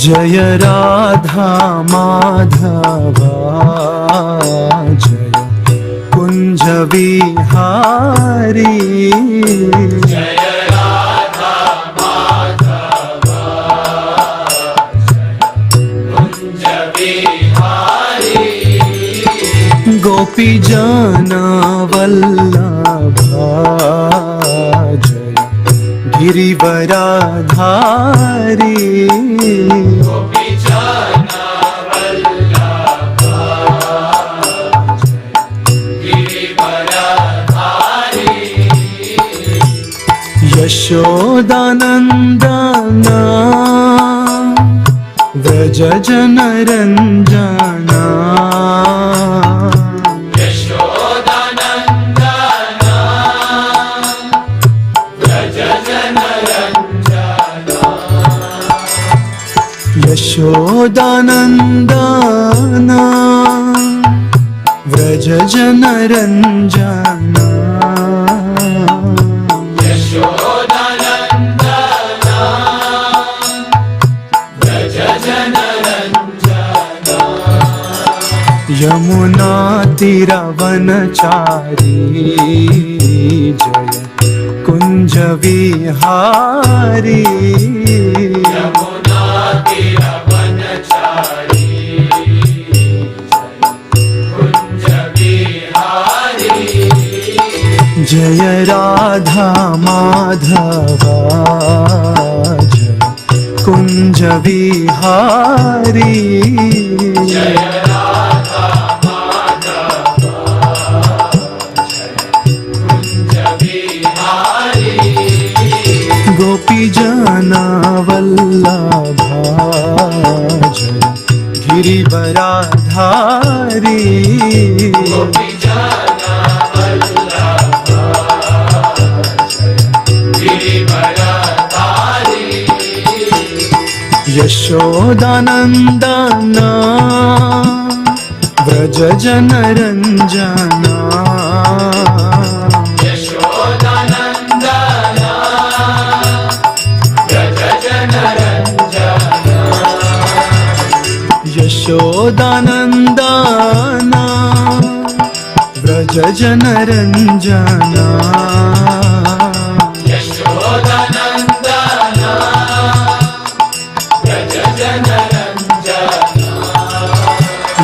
जय राधा माधवा जय कुंज विहारी जय राधा माधवा कुंज विहारी गोपी जन वल्लभा जय गिरिवराधारी गोपी जन वल्लभा जय गिरिवरधारी यशोदानंदन व्रज जन रंजना यशोदानंदन व्रज जन रंजना यशोदानंदन व्रज जन रंजना यमुना तीरवनचारी जय कुंज विहारी यमुना तीरवनचारी कुंज विहारी जय राधा माधवा जय कुंज विहारी जय राधा माधवा जय कुंज विहारी गोपी जना वल्लभा जय गिरिवराधारी गोपी जन वल्लभा जय गिरिवरधारी यशोदानंदन व्रज जन रंजना यशोदानंदन व्रज जन रंजना यशोदानंदन व्रज जन रंजना यशोदानंदन व्रज जन रंजना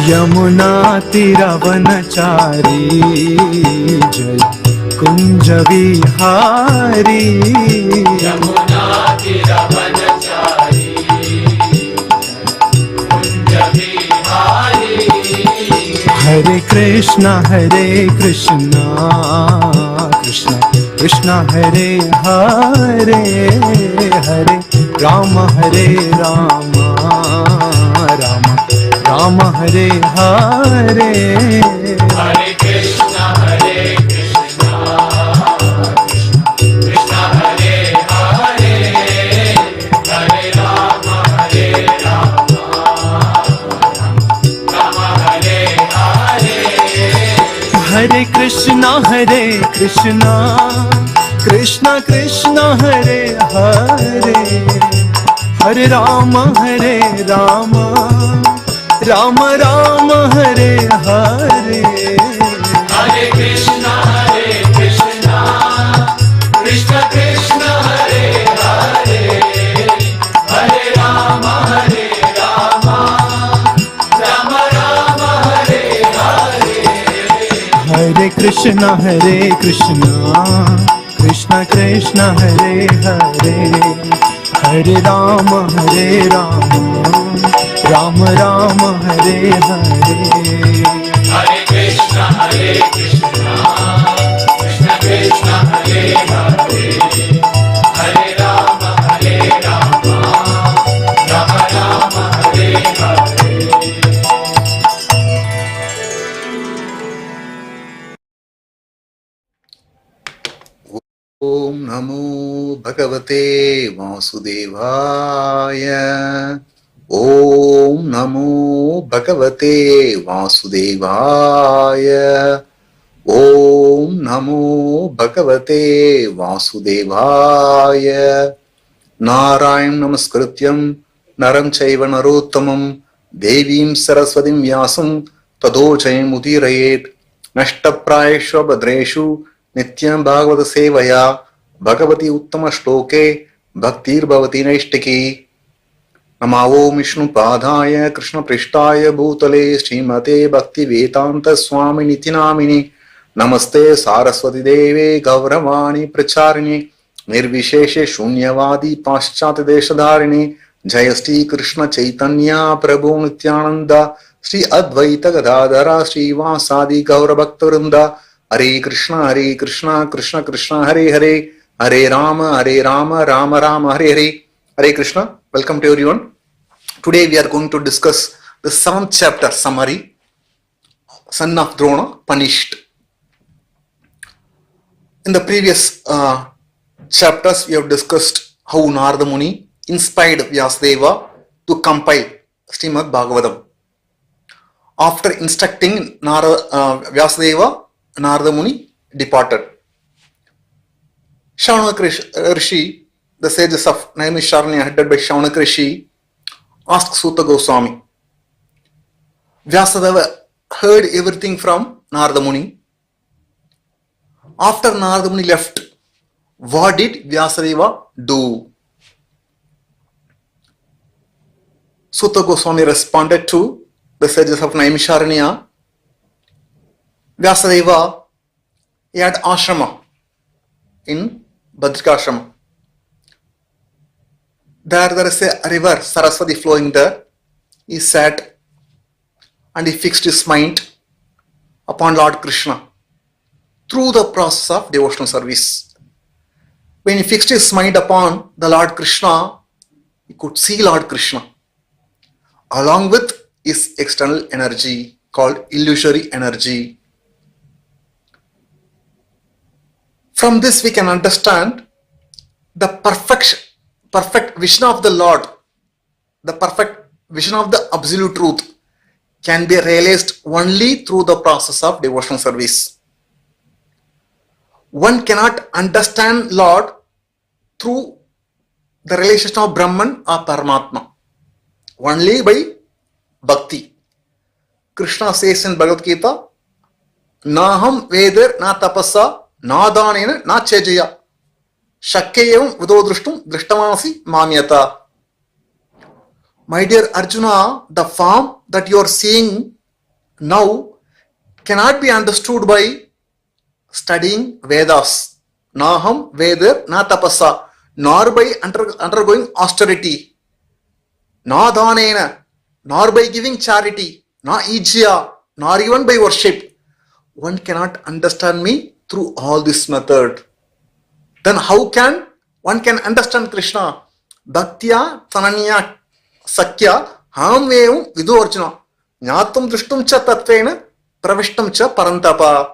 यमुना तीरवनचारी जय कुंज विहारी यमुना तीरवनचारी कुंज विहारी हरे कृष्णा कृष्ण कृष्ण हरे हरे हरे राम राम राम हरे हरे हरे कृष्णा कृष्ण हरे हरे हरे राम राम हरे हरे हरे कृष्णा कृष्ण कृष्ण हरे हरे हरे राम राम राम हरे हरे हरे कृष्णा कृष्ण कृष्ण हरे हरे हरे राम राम राम हरे हरे हरे कृष्ण कृष्ण कृष्ण हरे हरे हरे राम राम राम हरे हरे हरे कृष्णा कृष्ण कृष्ण हरे हरे हरे राम राम राम हरे हरे ओम नमो भगवते वासुदेवाय। ओम नमो भगवते वासुदेवाय। ओम नमो भगवते वासुदेवाय। Narayan नमस्कृत्यं Naram chaiva narottamam Devim saraswatim vyasam Tado jayam udirayet Nashtaprayeshva badreshu Nityam bhagavata sevaya Bhagavati uttama shloke Bhaktir bhavati naishtiki Namavo Vishnu Padhaya Krishna Prishtaya Bhutale Srimate Bhakti Vedanta Swami Nitinamini Namaste Saraswati Deve Gauravani Pracharini Nirvisheshe Shunyavadi Paschat Deshadharini Jayasti Krishna Chaitanya Prabhu Nityananda Sri Advaita Gadadhara Sri Vasadi Gaurabhaktavrunda Hare Krishna Krishna Krishna Hare Hare Hare Rama Rama Rama Hare Hare Hare Krishna. Welcome to everyone. Today we are going to discuss the 7th chapter summary. Son of Drona punished. In the previous chapters we have discussed how Narada Muni inspired Vyasadeva to compile Srimad Bhagavatam. After instructing Vyasadeva, Narada Muni departed. Shaunaka Rishi, the sages of Naimisharanya headed by Shaunaka Rishi, asked Suta Goswami. Vyasadeva heard everything from Narada Muni. After Narada Muni left, what did Vyasadeva do? Suta Goswami responded to the sages of Naimisharanya. Vyasadeva, he had ashrama in Badrikashrama. There is a river, Saraswati, flowing there. He sat and he fixed his mind upon Lord Krishna through the process of devotional service. When he fixed his mind upon the Lord Krishna, he could see Lord Krishna along with his external energy called illusory energy. From this we can understand the perfect vision of the Lord, the perfect vision of the absolute truth can be realized only through the process of devotional service. One cannot understand Lord through the relation of Brahman or Paramatma, only by bhakti. Krishna says in Bhagavad Gita, Naham Veder na tapasa na danena na chejaya Shakyavam Vidodrushtum Drishtamanasi Mamyata. My dear Arjuna, the form that you are seeing now cannot be understood by studying Vedas. Naham Veder na tapasa, nor by undergoing austerity, na dhanena, nor by giving charity, na ijya, nor even by worship. One cannot understand me through all this method. Then how can one can understand Krishna? Bhaktya Tananya Sakya Hamveum Vidu Arjuna Nyatum Drishtum Cha Tatvena Pravishtam Cha Parantapa.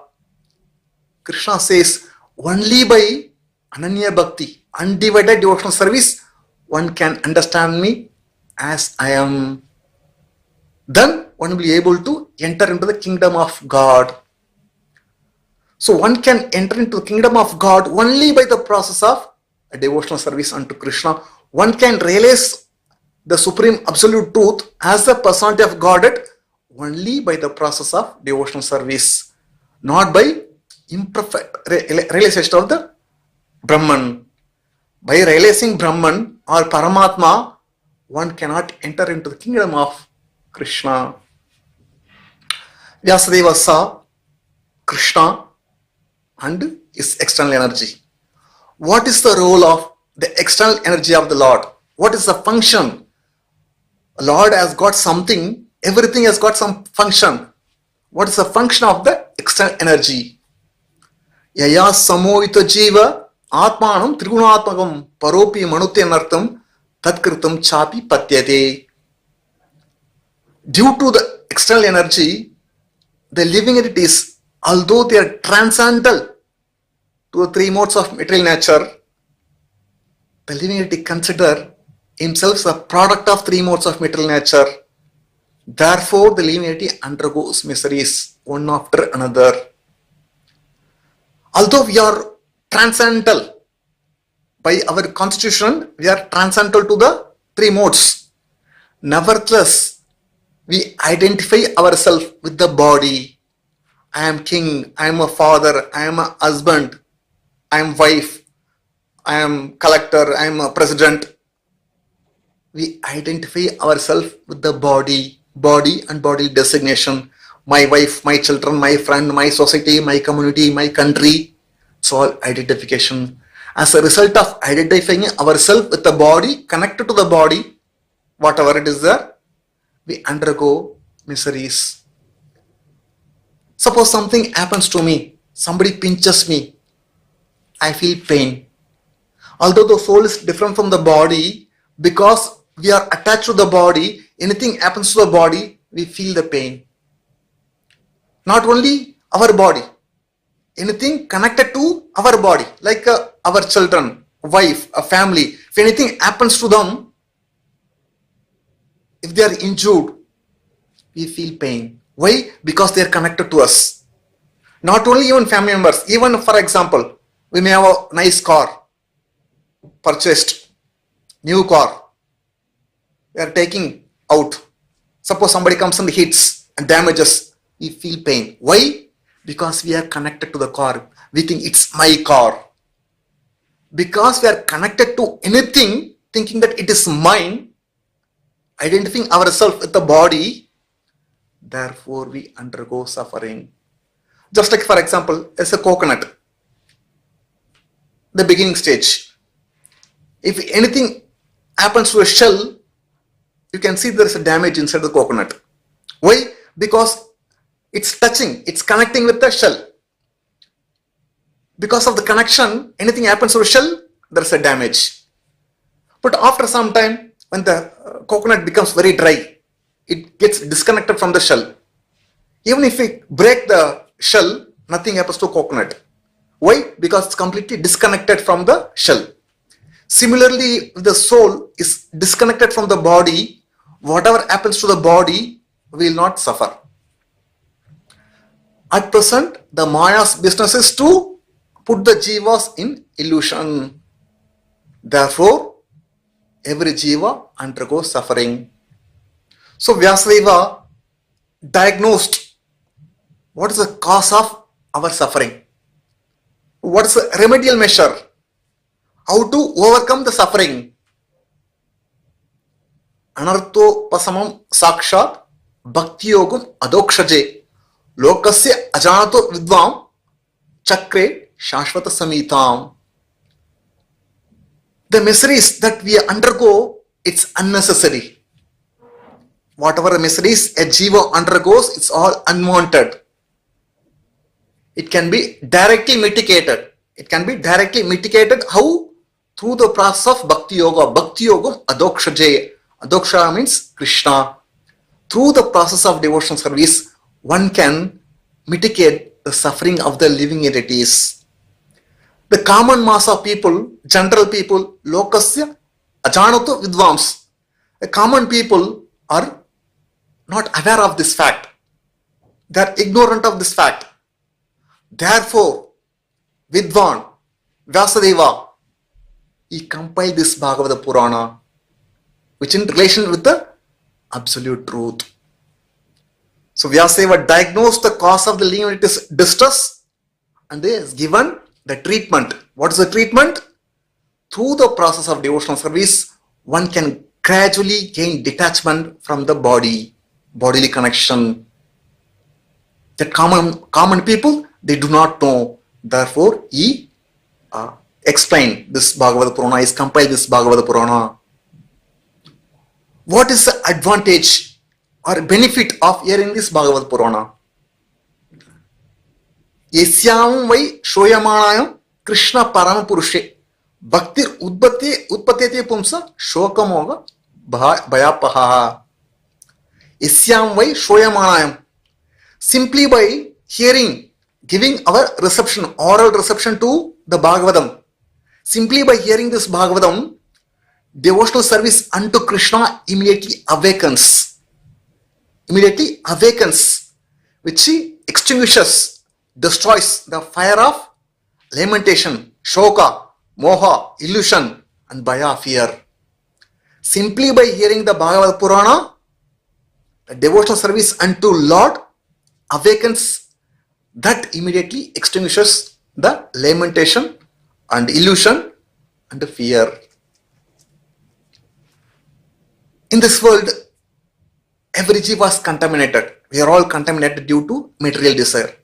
Krishna says only by Ananya Bhakti, undivided devotional service, one can understand me as I am. Then one will be able to enter into the kingdom of God. So one can enter into the kingdom of God only by the process of a devotional service unto Krishna. One can realize the supreme absolute truth as the personality of Godhead only by the process of devotional service, not by imperfect realization of the Brahman. By realizing Brahman or Paramatma, one cannot enter into the kingdom of Krishna. Vyasadeva saw Krishna and his external energy. What is the role of the external energy of the Lord? What is the function? Lord has got something, everything has got some function. What is the function of the external energy? Yaya samohita jiva atmanam trigunatmakam paropi manutyanartham tatkritam chapi patyate. Due to the external energy, the living entities, although they are transcendental to the three modes of material nature, the living entity consider himself a product of three modes of material nature. Therefore, the living entity undergoes miseries one after another. Although we are transcendental by our constitution, we are transcendental to the three modes. Nevertheless, we identify ourselves with the body. I am king, I am a father, I am a husband, I am wife, I am collector, I am a president. We identify ourselves with the body and body designation. My wife, my children, my friend, my society, my community, my country. It's all identification. As a result of identifying ourselves with the body, connected to the body, whatever it is there, we undergo miseries. Suppose something happens to me, somebody pinches me, I feel pain. Although the soul is different from the body, because we are attached to the body, anything happens to the body, we feel the pain. Not only our body, anything connected to our body, like our children, wife, a family, if anything happens to them, if they are injured, we feel pain. Why? Because they are connected to us. Not only even family members, even for example, we may have a nice car, purchased, new car, we are taking out. Suppose somebody comes and hits and damages, we feel pain. Why? Because we are connected to the car. We think it's my car. Because we are connected to anything, thinking that it is mine, identifying ourselves with the body, therefore we undergo suffering. Just like for example, as a coconut, the beginning stage. If anything happens to a shell, you can see there is a damage inside the coconut. Why? Because it's touching, it's connecting with the shell. Because of the connection, anything happens to a shell, there is a damage. But after some time, when the coconut becomes very dry, it gets disconnected from the shell. Even if we break the shell, nothing happens to coconut. Why? Because it's completely disconnected from the shell. Similarly, if the soul is disconnected from the body, whatever happens to the body will not suffer. At present, the Maya's business is to put the jivas in illusion. Therefore, every jiva undergoes suffering. So Vyasadeva diagnosed what is the cause of our suffering. What is the remedial measure? How to overcome the suffering? Anartho pasamam sakshat bhakti yogam adokshaje lokasya ajanato vidvam chakre shashvata samitam. The miseries that we undergo, it's unnecessary. Whatever the miseries a jiva undergoes, it's all unwanted. It can be directly mitigated. It can be directly mitigated. How? Through the process of bhakti yoga. Bhakti yogam adokshaje. Adoksha means Krishna. Through the process of devotional service, one can mitigate the suffering of the living entities. The common mass of people, general people, lokasya ajanato vidvams. The common people are not aware of this fact. They are ignorant of this fact. Therefore, Vidvan, Vyasadeva, he compiled this Bhagavata Purana, which in relation with the absolute truth. So Vyasadeva diagnosed the cause of the living entity's distress and he has given the treatment. What is the treatment? Through the process of devotional service, one can gradually gain detachment from the body, bodily connection. That common people, they do not know. Therefore, he explained this Bhagavata Purana, he compiled this Bhagavata Purana. What is the advantage or benefit of hearing this Bhagavata Purana? Yasyam vai shoyamanayam Krishna Parama Purushe Bhaktir Utpatete Pumsa Shokamoga Bhayapaha. Yasyam vai shoyamanayam. Simply by hearing, giving our reception, oral reception to the Bhagavatam. Simply by hearing this Bhagavatam, devotional service unto Krishna immediately awakens. Immediately awakens, which extinguishes, destroys the fire of lamentation, shoka, moha, illusion, and bhaya, fear. Simply by hearing the Bhagavad Purana, the devotional service unto Lord awakens, that immediately extinguishes the lamentation and illusion and the fear. In this world, every jiva is contaminated. We are all contaminated due to material desire.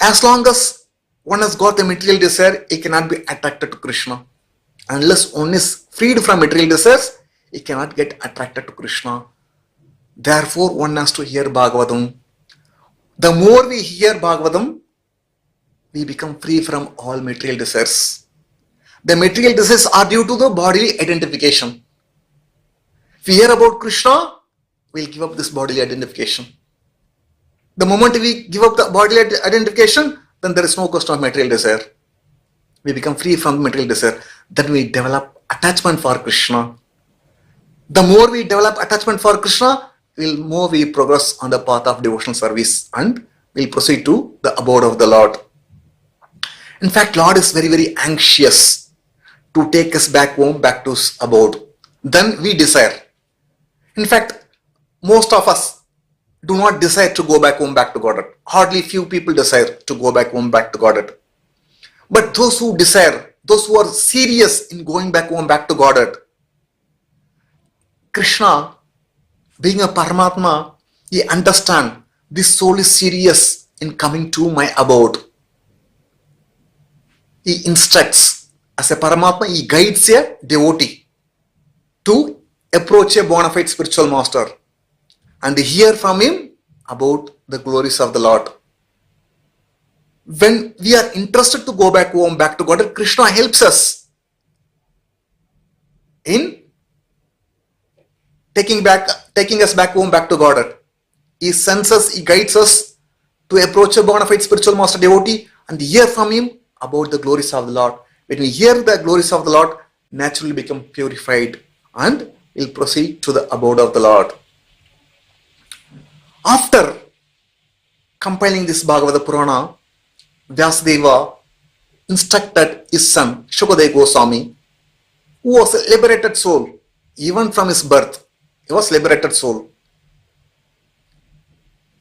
As long as one has got the material desire, he cannot be attracted to Krishna. Unless one is freed from material desires, he cannot get attracted to Krishna. Therefore, one has to hear Bhagavatam. The more we hear Bhagavatam, we become free from all material desires. The material desires are due to the bodily identification. If we hear about Krishna, we'll give up this bodily identification. The moment we give up the bodily identification, then there is no question of material desire. We become free from material desire. Then we develop attachment for Krishna. The more we develop attachment for Krishna, the more we progress on the path of devotional service and we'll proceed to the abode of the Lord. In fact, Lord is very, very anxious to take us back home, back to his abode. Then we desire. In fact, most of us do not desire to go back home, back to Godhead. Hardly few people desire to go back home, back to Godhead. But those who desire, those who are serious in going back home, back to Godhead, Krishna, being a Paramatma, he understands this soul is serious in coming to my abode. He instructs, as a Paramatma, he guides a devotee to approach a bona fide spiritual master and hear from him about the glories of the Lord. When we are interested to go back home, back to God, Krishna helps us in taking us back home, back to God. He sends us, he guides us to approach a bona fide spiritual master devotee and hear from him about the glories of the Lord. When we hear the glories of the Lord, naturally become purified and will proceed to the abode of the Lord. After compiling this Bhagavata Purana, Vyasadeva instructed his son Shukadeva Goswami, who was a liberated soul, even from his birth. He was a liberated soul.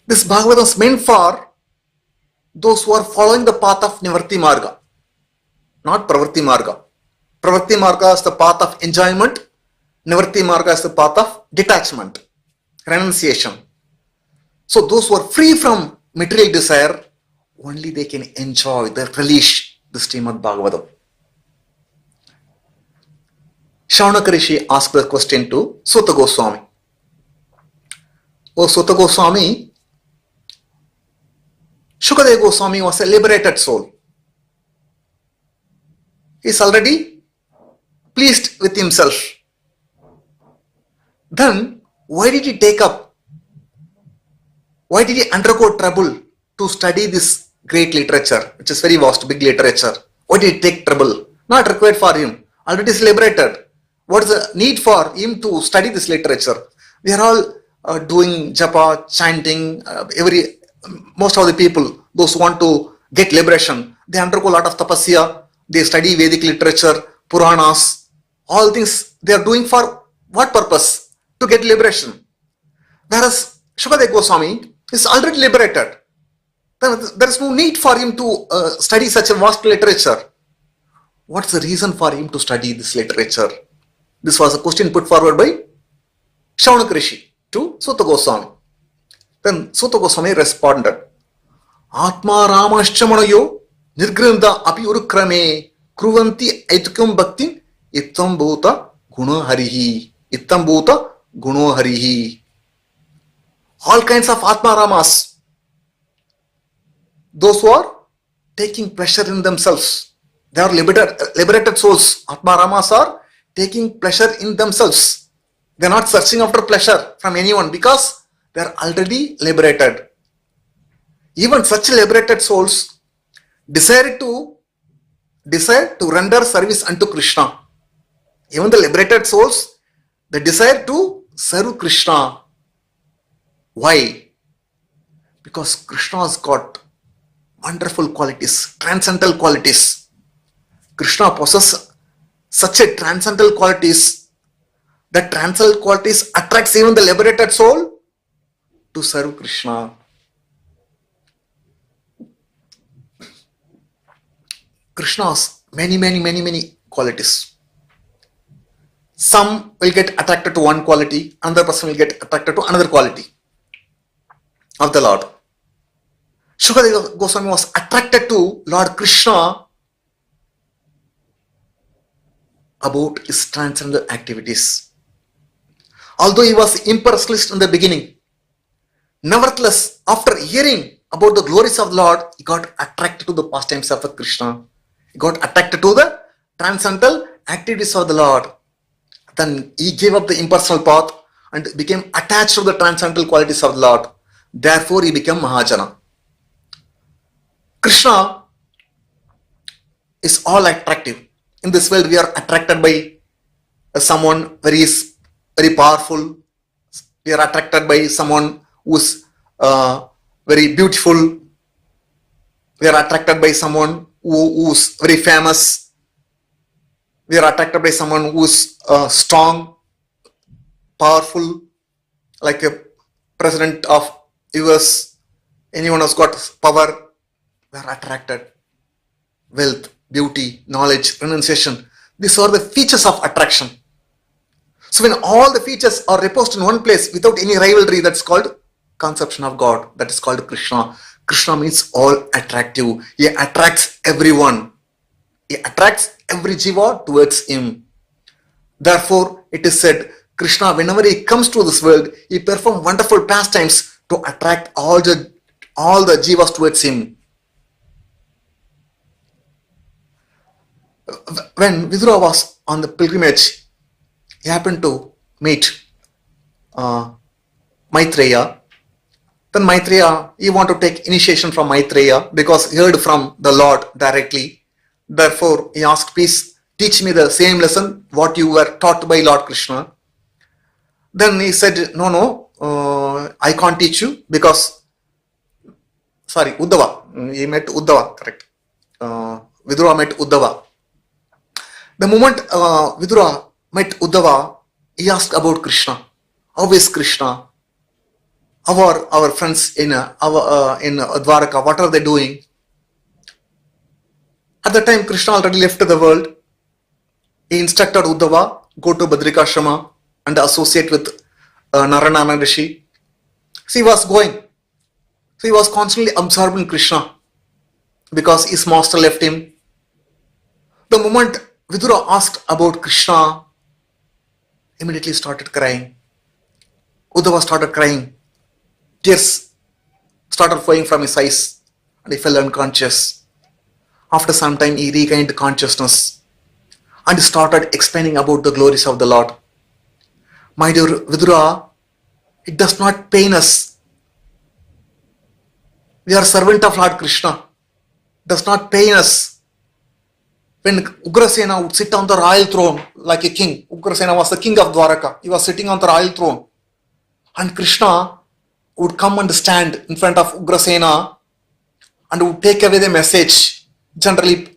This Bhagavata is meant for those who are following the path of Nivarti Marga, not Pravarti Marga. Pravarti Marga is the path of enjoyment. Nivarti Marga is the path of detachment, renunciation. So those who are free from material desire, only they can enjoy, the relish the Srimad Bhagavatam. Shaunaka Rishi asked the question to Suta Goswami. Oh Suta Goswami, Shukadeva Goswami was a liberated soul. He is already pleased with himself. Then why did he undergo trouble to study this great literature, which is very vast, big literature? Why did he take trouble? Not required for him. Already is liberated. What is the need for him to study this literature? We are all doing japa, chanting, most of the people, those who want to get liberation, they undergo a lot of tapasya, they study Vedic literature, Puranas, all things they are doing for what purpose? To get liberation. Whereas Shukadeva Goswami is already liberated. There is no need for him to study such a vast literature. What's the reason for him to study this literature? This was a question put forward by Shaunaka Rishi to Suta Goswami. Then Suta Goswami responded, Atma Ramashchamanayo Nirgrinda api urukrame kruvanti aitukam bhakti ittam bhuta guno harihi. Ittam bhuta guno harihi. All kinds of Atma Ramas, those who are taking pleasure in themselves, they are liberated souls. Atma Ramas are taking pleasure in themselves. They are not searching after pleasure from anyone because they are already liberated. Even such liberated souls desire to render service unto Krishna. Even the liberated souls, they desire to serve Krishna. Why? Because Krishna has got wonderful qualities, transcendental qualities. Krishna possesses such a transcendental qualities That transcendental qualities attracts even the liberated soul to serve Krishna. Krishna's many qualities. Some will get attracted to one quality, another person will get attracted to another quality of the Lord. Shukadeva Goswami was attracted to Lord Krishna about his transcendental activities. Although he was impersonalist in the beginning, nevertheless, after hearing about the glories of the Lord, he got attracted to the pastimes of Krishna. He got attracted to the transcendental activities of the Lord. Then he gave up the impersonal path and became attached to the transcendental qualities of the Lord. Therefore, he became Mahajana. Krishna is all attractive. In this world, we are attracted by someone very powerful. We are attracted by someone who is very beautiful. We are attracted by someone who is very famous. We are attracted by someone who is strong, powerful, like a president of US. Anyone who's got power, we are attracted. Wealth, beauty, knowledge, renunciation. These are the features of attraction. So when all the features are reposed in one place without any rivalry, that's called conception of God. That is called Krishna. Krishna means all attractive. He attracts everyone. He attracts every jiva towards him. Therefore, it is said, Krishna, whenever he comes to this world, he performs wonderful pastimes to attract all the jivas towards him. When Vidura was on the pilgrimage, he happened to meet Maitreya. Then Maitreya, he wanted to take initiation from Maitreya because he heard from the Lord directly. Therefore, he asked, please teach me the same lesson what you were taught by Lord Krishna. Then he said, no, I can't teach you because, Uddhava. He met Uddhava, correct. Vidura met Uddhava. The moment Vidura met Uddhava, he asked about Krishna. How is Krishna? How are our friends in Dwaraka? What are they doing? At the time, Krishna already left the world. He instructed Uddhava, go to Badrikashrama and associate with Narayana Rishi. So he was going. So he was constantly absorbing Krishna because his master left him. The moment Vidura asked about Krishna, immediately started crying. Uddhava started crying. Tears started flowing from his eyes and he fell unconscious. After some time, he regained consciousness and started explaining about the glories of the Lord. My dear Vidura, it does not pain us. We are servant of Lord Krishna. It does not pain us. When Ugrasena would sit on the royal throne like a king, Ugrasena was the king of Dwaraka. He was sitting on the royal throne. And Krishna would come and stand in front of Ugrasena and would take away the message. Generally,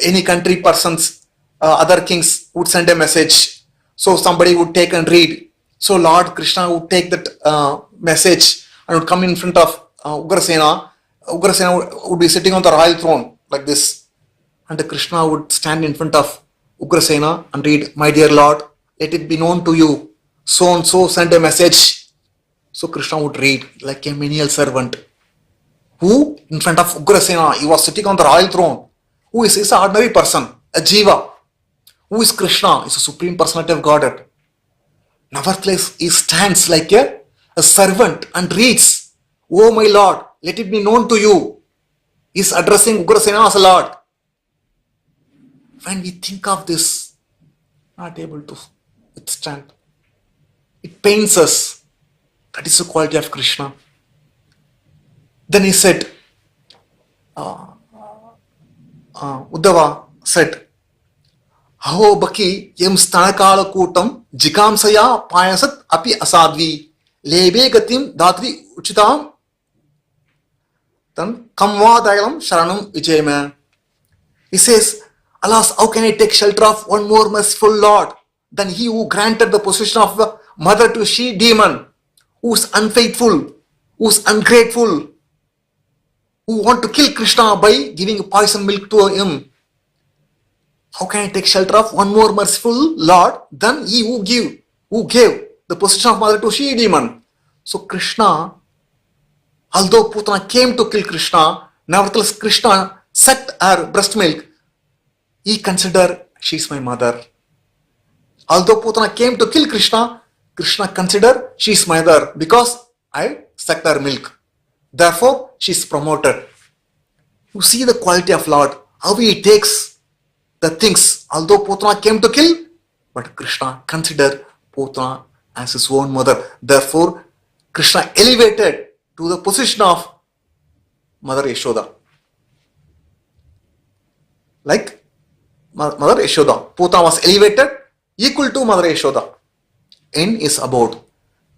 any country persons, other kings would send a message. So somebody would take and read. So Lord Krishna would take that message and would come in front of Ugrasena. Ugrasena would be sitting on the royal throne like this. And Krishna would stand in front of Ugrasena and read, my dear Lord, let it be known to you. So and so send a message. So Krishna would read like a menial servant. Who? In front of Ugrasena, he was sitting on the royal throne. Who is? He's an ordinary person, a jiva. Who is Krishna? He's a supreme personality of Godhead. Nevertheless, he stands like a servant and reads, oh my Lord, let it be known to you. He's addressing Ugrasena as a Lord. When we think of this, not able to withstand. It pains us. That is the quality of Krishna. Then he said, Uddhava said, Aho baki yam stanakala kutam jikamsaya payasat api asadvi lebe gatim datri uchitam then kamvadayalam sharanam vijayama. He says, alas, how can I take shelter of one more merciful Lord than he who granted the position of the mother to a she demon, who's unfaithful, who's ungrateful, who want to kill Krishna by giving poison milk to him. How can I take shelter of one more merciful Lord than he who gave the position of mother to she demon? So Krishna, although Putana came to kill Krishna, nevertheless Krishna sucked her breast milk. He considered she is my mother. Although Putana came to kill Krishna, Krishna considered she is my mother because I sucked her milk. Therefore, she is promoted. You see the quality of Lord, how he takes the things. Although Putana came to kill, but Krishna considered Putana as his own mother. Therefore, Krishna elevated to the position of Mother Yashoda. Like Mother Yashoda, Putana was elevated equal to Mother Yashoda in his abode.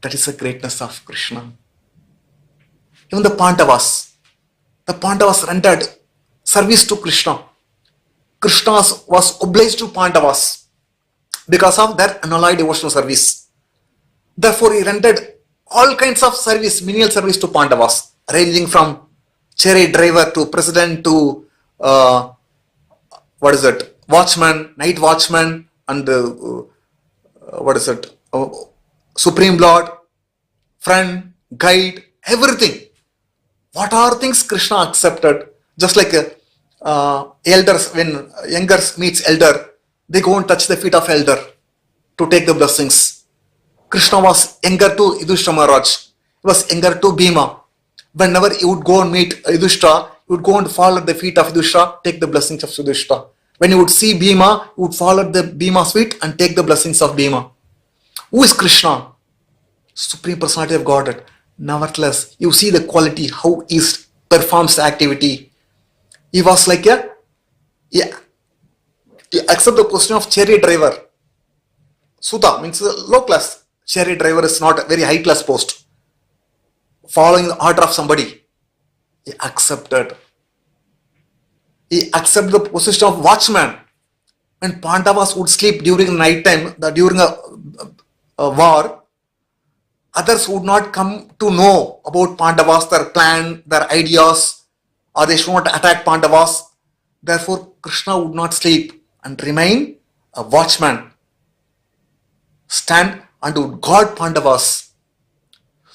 That is the greatness of Krishna. Even the Pandavas rendered service to Krishna. Krishna was obliged to Pandavas because of their unalloyed devotional service. Therefore, he rendered all kinds of service, menial service to Pandavas, ranging from chariot driver to president to watchman, night watchman, and Supreme Lord, friend, guide, everything. What are things Krishna accepted? Just like elders, when youngers meets elder, they go and touch the feet of elder to take the blessings. Krishna was younger to Yudhishthira Maharaj. He was younger to Bhima. Whenever he would go and meet Yudhishthira, he would go and fall at the feet of Yudhishthira, take the blessings of Yudhishthira. When he would see Bhima, he would fall at the Bhima's feet and take the blessings of Bhima. Who is Krishna? Supreme Personality of Godhead. Nevertheless, you see the quality, how he performs the activity. He was like he accept the position of chariot driver. Suta means low class. Chariot driver is not a very high class post. Following the order of somebody. He accepted the position of watchman. When Pandavas would sleep during night time, during a war, others would not come to know about Pandavas, their plan, their ideas, or they should not attack Pandavas. Therefore, Krishna would not sleep and remain a watchman. Stand and would guard Pandavas.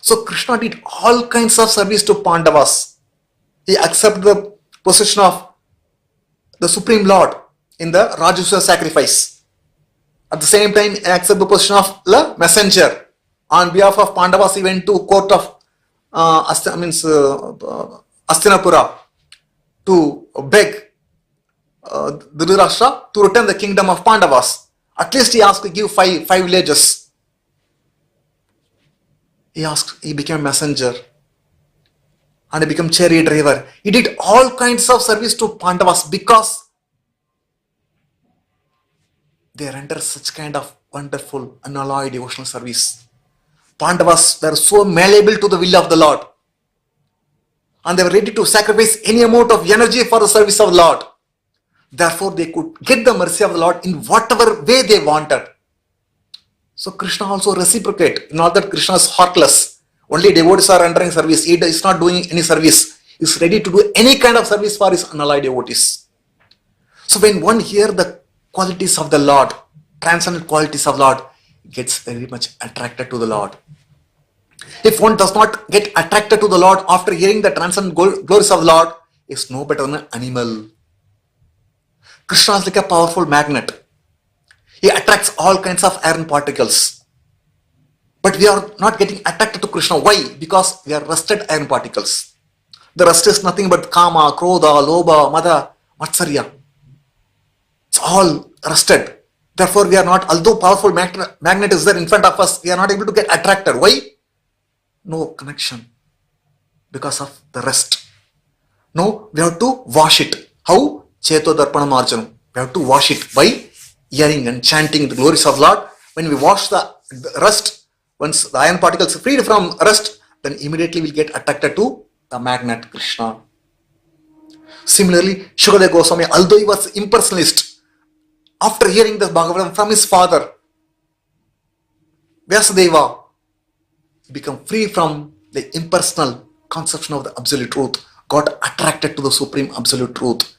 So Krishna did all kinds of service to Pandavas. He accepted the position of the Supreme Lord in the Rajasuya sacrifice. At the same time, he accepted the position of the messenger. On behalf of Pandavas, he went to court of Hastinapura to beg Dhritarashtra to return the kingdom of Pandavas. At least he asked to give five villages. He became a messenger and he became chariot driver. He did all kinds of service to Pandavas because they rendered such kind of wonderful, unalloyed devotional service. Pandavas were so malleable to the will of the Lord and they were ready to sacrifice any amount of energy for the service of the Lord. Therefore, they could get the mercy of the Lord in whatever way they wanted. So Krishna also reciprocate. Not that Krishna is heartless. Only devotees are rendering service. He is not doing any service. He is ready to do any kind of service for his unalloyed devotees. So when one hears the qualities of the Lord, transcendent qualities of Lord, gets very much attracted to the Lord. If one does not get attracted to the Lord after hearing the transcendent glories of the Lord, is no better than an animal. Krishna is like a powerful magnet. He attracts all kinds of iron particles. But we are not getting attracted to Krishna. Why? Because we are rusted iron particles. The rust is nothing but kama, krodha, lobha, mada, matsarya. It's all rusted. Therefore, we are not, although powerful magnet is there in front of us, we are not able to get attracted. Why? No connection. Because of the rust. No, we have to wash it. How? Cheto darpana marjanam. We have to wash it by hearing and chanting the glories of Lord. When we wash the rust, once the iron particles are freed from rust, then immediately we'll get attracted to the magnet Krishna. Similarly, Shukadeva Goswami, although he was impersonalist, after hearing the Bhagavatam from his father, Vyasadeva become free from the impersonal conception of the absolute truth, got attracted to the supreme absolute truth,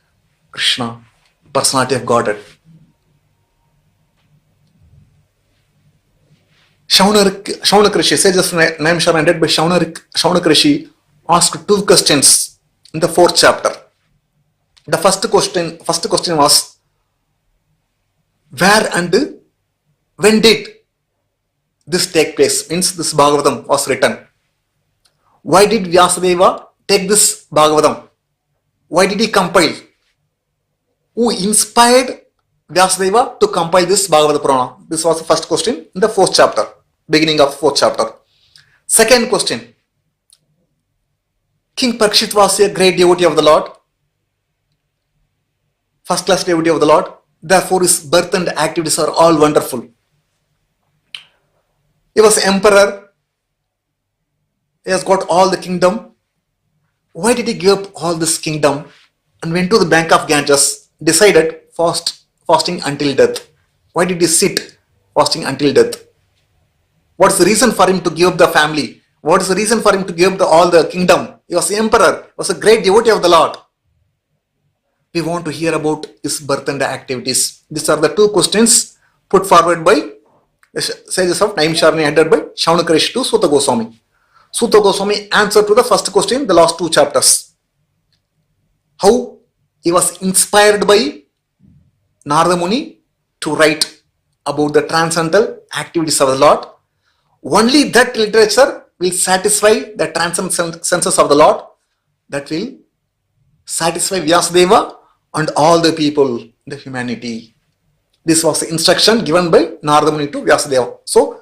Krishna, personality of Godhead. Shaunak Rishi, sages Naimshara ended by Shaunak Rishi asked two questions in the fourth chapter. The first question was, where and when did this take place? Means this Bhagavatam was written. Why did Vyasadeva take this Bhagavatam? Why did he compile? Who inspired Vyasadeva to compile this Bhagavata Purana? This was the first question in the fourth chapter, beginning of fourth chapter. Second question, King Parikshit was a great devotee of the Lord, first class devotee of the Lord. Therefore, his birth and activities are all wonderful. He was emperor. He has got all the kingdom. Why did he give up all this kingdom and went to the bank of Ganges, decided fasting until death? Why did he sit fasting until death? What's the reason for him to give up the family? What is the reason for him to give up all the kingdom? He was the emperor. He was a great devotee of the Lord. We want to hear about his birth and activities. These are the two questions put forward by the sages of Naimisharanya, headed by Shaunak Rishi to Suta Goswami. Suta Goswami answered to the first question, the last two chapters. How he was inspired by Narada Muni to write about the transcendental activities of the Lord. Only that literature will satisfy the transcendental senses of the Lord. That will satisfy Vyasadeva and all the people, the humanity. This was the instruction given by Narada Muni to Vyasadeva. So,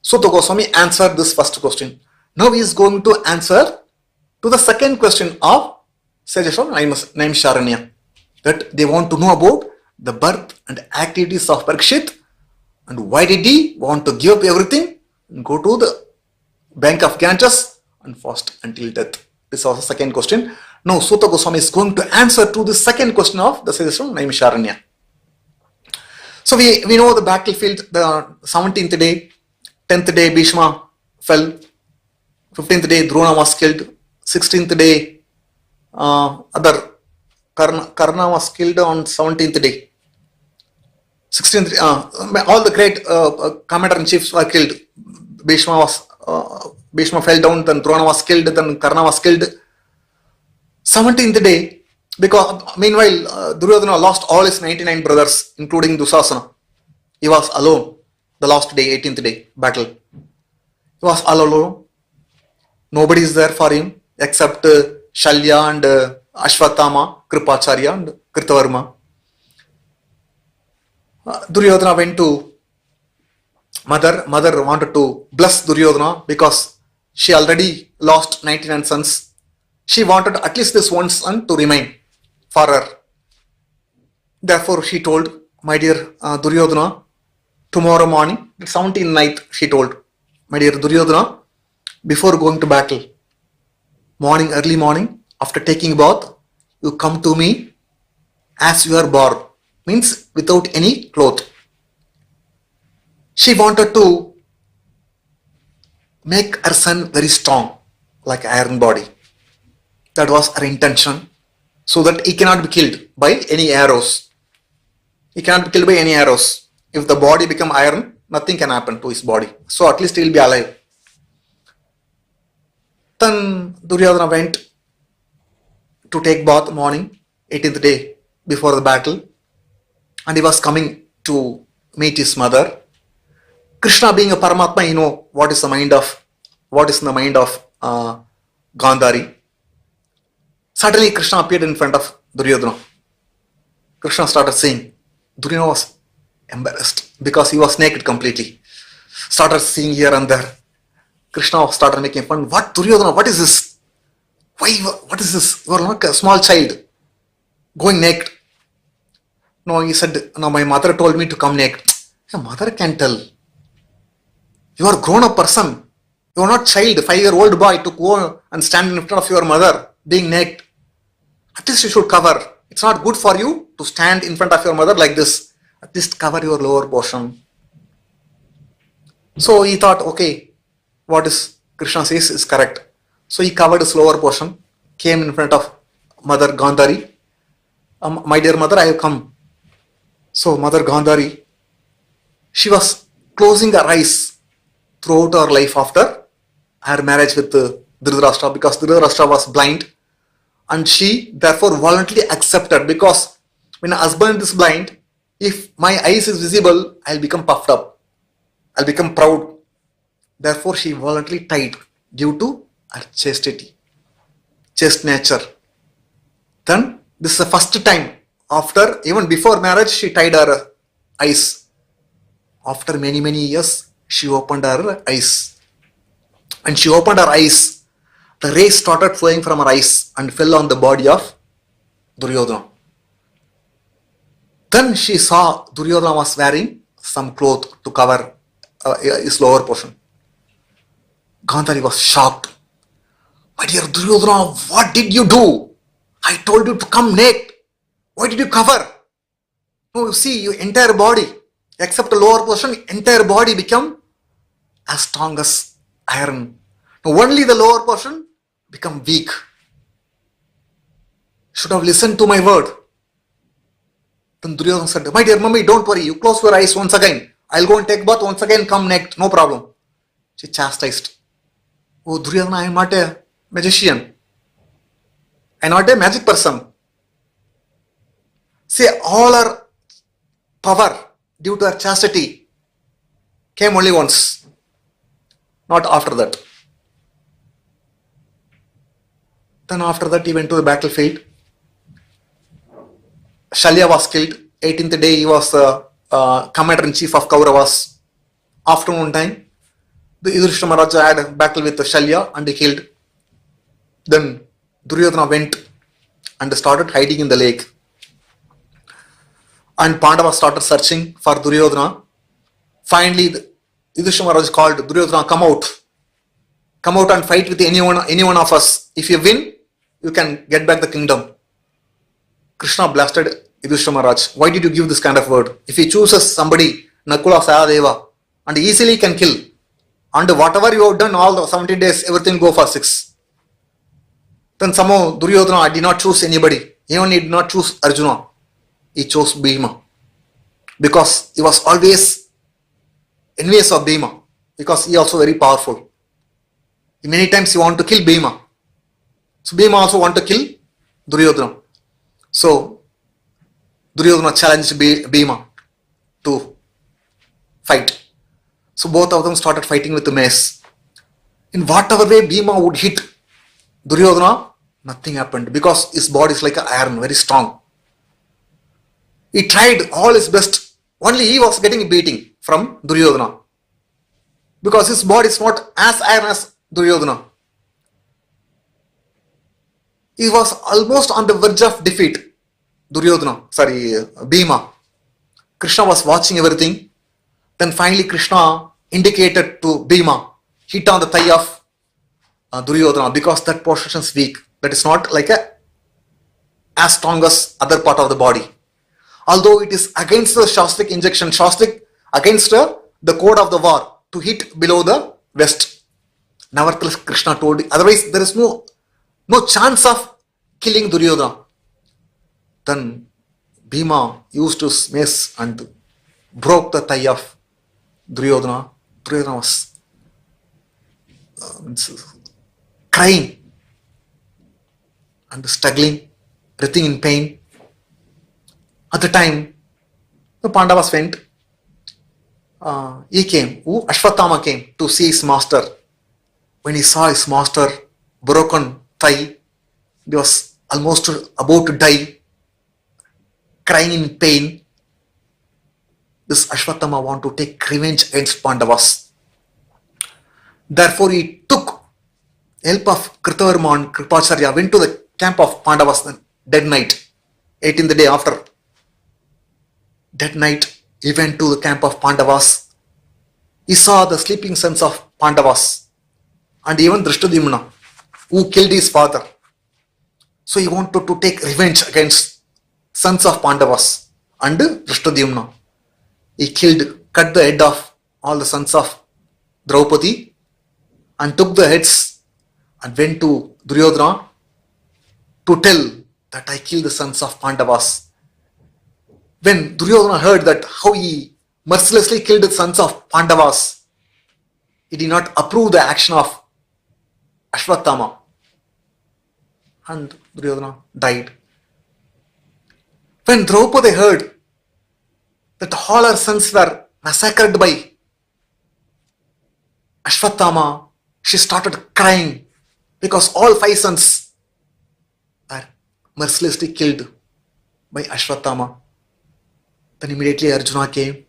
Suta Goswami answered this first question. Now he is going to answer to the second question of sages of Naimisharanya, that they want to know about the birth and activities of Parikshit and why did he want to give up everything and go to the bank of Ganges and fast until death. This was the second question. Now Suta Goswami is going to answer to the second question of the sages of Naimisharanya. So we know the battlefield, the 17th day, 10th day Bhishma fell, 15th day Drona was killed, 16th day Karna was killed on 17th day. 16th all the great commander-in-chiefs were killed. Bhishma fell down, then Drona was killed, then Karna was killed. 17th day, because meanwhile Duryodhana lost all his 99 brothers, including Dusasana. He was alone. The last day, 18th day battle. He was all alone. Nobody is there for him except Shalya and Ashwatthama, Kripacharya and Kritavarma. Duryodhana went to mother. Mother wanted to bless Duryodhana because she already lost 99 sons. She wanted at least this one son to remain for her. Therefore, she told, my dear Duryodhana, tomorrow morning, the 17th night, she told, my dear Duryodhana, before going to battle, early morning, after taking bath, you come to me as you are born, means without any cloth. She wanted to make her son very strong, like iron body. That was her intention, so that he cannot be killed by any arrows. He cannot be killed by any arrows. If the body become iron, nothing can happen to his body. So at least he will be alive. Then Duryodhana went to take bath morning, 18th day before the battle, and he was coming to meet his mother. Krishna, being a Paramatma, you know what is in the mind of Gandhari. Suddenly Krishna appeared in front of Duryodhana. Krishna started saying, Duryodhana was embarrassed because he was naked completely. Started seeing here and there. Krishna started making fun. What, Duryodhana, what is this? Why, what is this? You are not a small child going naked. No, he said, no, my mother told me to come naked. Your mother can tell. You are a grown-up person. You are not child, 5-year-old boy to go and stand in front of your mother being naked. At least you should cover. It's not good for you to stand in front of your mother like this. At least cover your lower portion. So he thought, okay, what is Krishna says is correct. So he covered his lower portion, came in front of Mother Gandhari. My dear mother, I have come. So Mother Gandhari, she was closing her eyes throughout her life after her marriage with Dhritarashtra, because Dhritarashtra was blind, and she therefore voluntarily accepted, because when a husband is blind, if my eyes is visible, I'll become puffed up, I'll become proud. Therefore she voluntarily tied due to her chastity, chaste nature. Then this is the first time after, even before marriage, she tied her eyes. After many years, she opened her eyes. And she opened her eyes. The rays started flowing from her eyes and fell on the body of Duryodhana. Then she saw Duryodhana was wearing some cloth to cover his lower portion. Gandhari was shocked. My dear Duryodhana, what did you do? I told you to come naked. Why did you cover? No, you see, your entire body, except the lower portion, entire body become as strong as iron. Now only the lower portion become weak. Should have listened to my word. Then Duryodhana said, my dear mummy, don't worry, you close your eyes once again. I'll go and take bath once again, come naked, no problem. She chastised. Oh Duryodhana, I am not a magician. I am not a magic person. See, all her power due to her chastity came only once, not after that. Then after that he went to the battlefield. Shalya was killed. 18th day he was commander-in-chief of Kauravas. Afternoon time, the Yudhishthira Maharaja had a battle with Shalya and he killed. Then Duryodhana went and started hiding in the lake. And Pandavas started searching for Duryodhana. Finally, Yudhishthira Maharaj called Duryodhana, come out. Come out and fight with any one of us. If you win, you can get back the kingdom. Krishna blasted Yudhishthira Maharaj. Why did you give this kind of word? If he chooses somebody, Nakula Sahadeva, and easily can kill. And whatever you have done, all the 70 days, everything go for 6. Then somehow Duryodhana did not choose anybody. Even he did not choose Arjuna. He chose Bhima. Because he was always envious of Bhima. Because he also very powerful. Many times he want to kill Bhima. So Bhima also want to kill Duryodhana. So Duryodhana challenged Bhima to fight. So both of them started fighting with the mace. In whatever way Bhima would hit Duryodhana, nothing happened because his body is like an iron, very strong. He tried all his best. Only he was getting a beating from Duryodhana. Because his body is not as iron as Duryodhana. He was almost on the verge of defeat. Bhima. Krishna was watching everything. Then finally Krishna indicated to Bhima, hit on the thigh of Duryodhana, because that portion is weak. That is not like as strong as other part of the body. Although it is against the Shastric injection, Shastric against the code of the war to hit below the vest. Nevertheless, Krishna told, otherwise there is no chance of killing Duryodhana. Then Bhima used his mace and broke the thigh of Duryodhana. Duryodhana was crying and struggling, breathing in pain. At the time, the Pandavas went. Ashwatthama came to see his master. When he saw his master broken thigh, he was almost about to die, crying in pain. This Ashwatthama wanted to take revenge against Pandavas. Therefore, he took help of Kritavarma and Kripacharya, went to the camp of Pandavas the dead night, 18th day after. That night, he went to the camp of Pandavas. He saw the sleeping sons of Pandavas and even Drishtadyumna, who killed his father. So he wanted to take revenge against sons of Pandavas and Drishtadyumna. He cut the head of all the sons of Draupadi and took the heads and went to Duryodhana to tell that I killed the sons of Pandavas. When Duryodhana heard that how he mercilessly killed the sons of Pandavas, he did not approve the action of Ashwatthama, and Duryodhana died. When Draupadi heard that all her sons were massacred by Ashwatthama, she started crying because all 5 sons were mercilessly killed by Ashwatthama. Then immediately Arjuna came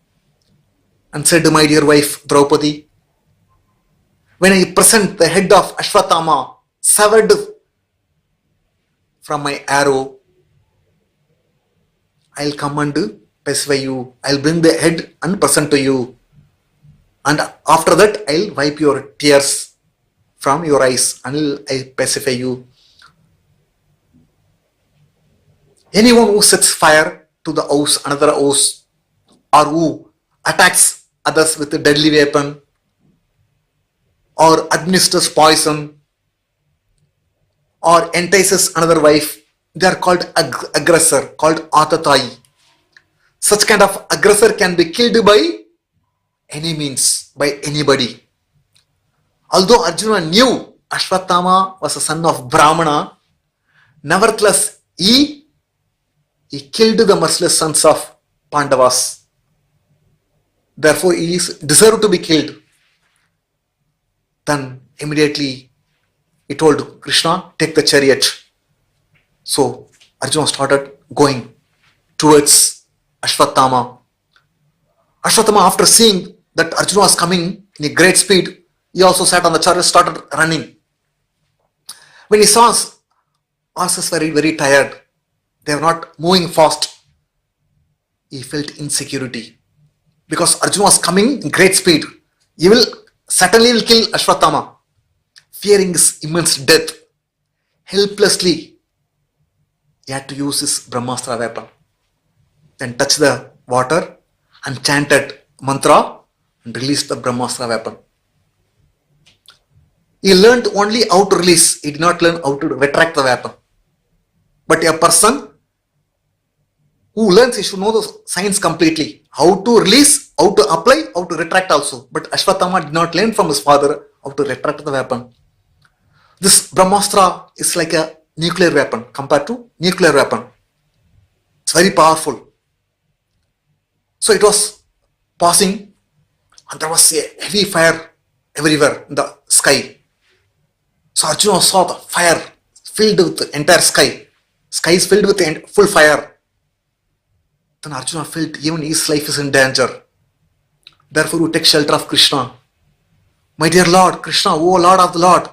and said, my dear wife Draupadi, when I present the head of Ashwatthama severed from my arrow, I'll come and pacify you. I'll bring the head and present to you. And after that, I'll wipe your tears from your eyes and I'll pacify you. Anyone who sets fire to the house, another house, or who attacks others with a deadly weapon, or administers poison, or entices another wife, they are called aggressor, called atatai. Such kind of aggressor can be killed by any means, by anybody. Although Arjuna knew Ashwatthama was a son of Brahmana, nevertheless he killed the merciless sons of Pandavas. Therefore he is deserved to be killed. Then immediately he told Krishna, take the chariot. So Arjuna started going towards Ashwatthama. Ashwatthama, after seeing that Arjuna was coming in a great speed, he also sat on the chariot, started running. When he saw horses very, very tired, they were not moving fast, he felt insecurity. Because Arjuna was coming in great speed. He will certainly kill Ashwatthama. Fearing his immense death, helplessly he had to use his Brahmastra weapon. Then touched the water and chanted mantra and released the Brahmastra weapon. He learned only how to release, he did not learn how to retract the weapon. But a person who learns, he should know the science completely. How to release, how to apply, how to retract also. But Ashwatthama did not learn from his father how to retract the weapon. This Brahmastra is like a nuclear weapon compared to nuclear weapon. It's very powerful. So it was passing and there was a heavy fire everywhere in the sky. So Arjuna saw the fire filled with the entire sky. Sky is filled with full fire. Then Arjuna felt even his life is in danger. Therefore, you take shelter of Krishna. My dear Lord, Krishna, O Lord of the Lord,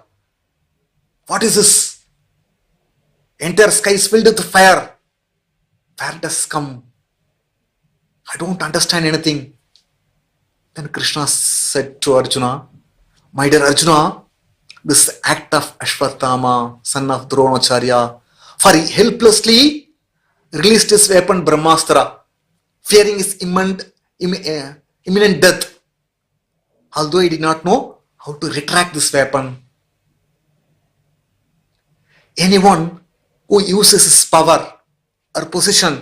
what is this? Entire sky is filled with fire. Where does this come? I don't understand anything. Then Krishna said to Arjuna, my dear Arjuna, this act of Ashwatthama, son of Dronacharya, for he helplessly released his weapon Brahmastra, fearing his imminent death, although he did not know how to retract this weapon. Anyone who uses his power or position